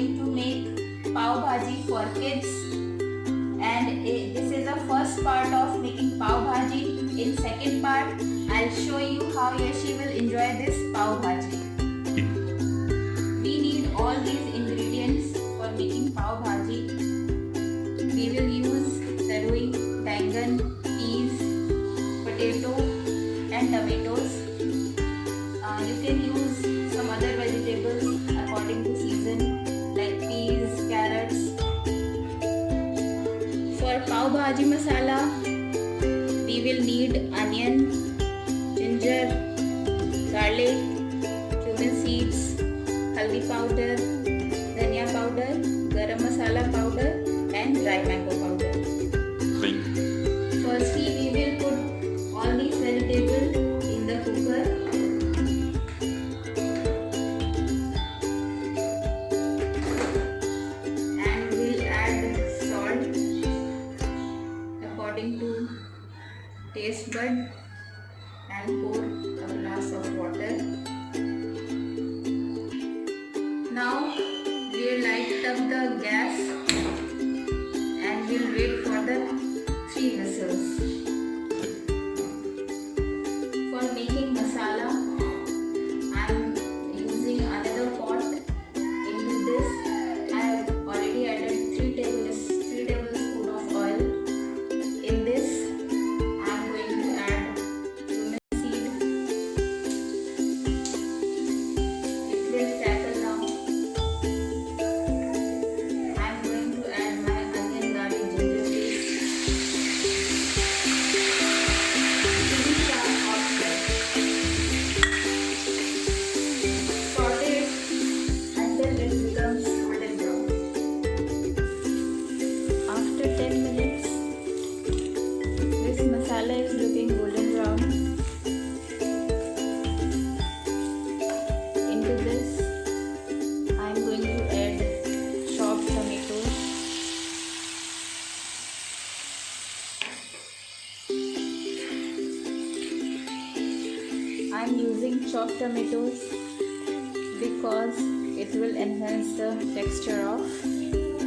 going to make pav bhaji for kids, and this is the first part of making pav bhaji. In second part, I'll show you how Yashi will enjoy this pav bhaji. We need all these ingredients for making pav bhaji. We will use tarui, bangan, peas, potato and tomatoes. You can use some other vegetables according to season like peas, carrots. For pav bhaji masala, we will need onion, ginger, garlic, cumin seeds, haldi powder, dhania powder, garam masala powder and dry mango powder. Firstly, we will put all these vegetables in the cooker. And we'll add salt according to taste bud and pour a glass of water. Now we'll light up the gas and we'll wait for the 3 whistles. For making masala, I am using another pot. Into this, I have already added 3 tablespoons of oil. In this, I am going to add cumin seed. It will crackle now. I am going to add my onion, garlic, ginger paste. These are optional. Saute it until it becomes golden brown. After 10 minutes, this masala is looking golden brown. Into this, I am going to add chopped tomatoes. I am using chopped tomatoes because it will enhance the texture of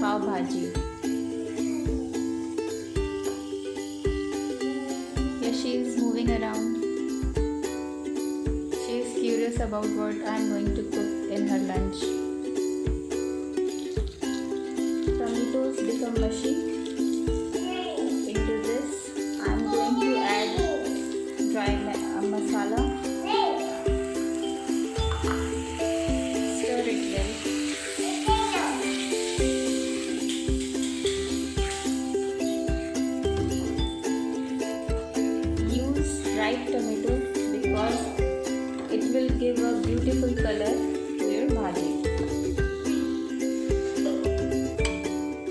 pav bhaji. Yashi is moving around. She is curious about what I am going to cook in her lunch. Tomatoes become mushy. Into this, I am going to add dry masala. Stir it well. Use ripe tomatoes because it will give a beautiful color to your bhaji.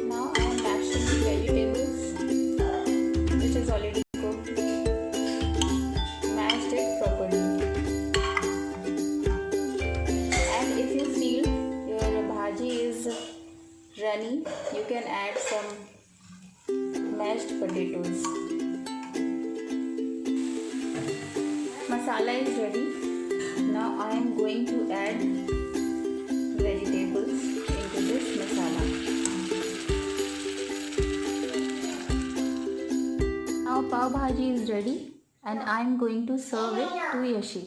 Now I am mashing the vegetables which is already cooked. Mashed it properly. And if you feel your bhaji is runny, you can add some mashed potatoes. Masala is ready. Now I am going to add vegetables into this masala. Now pav bhaji is ready and I am going to serve it to Yashi.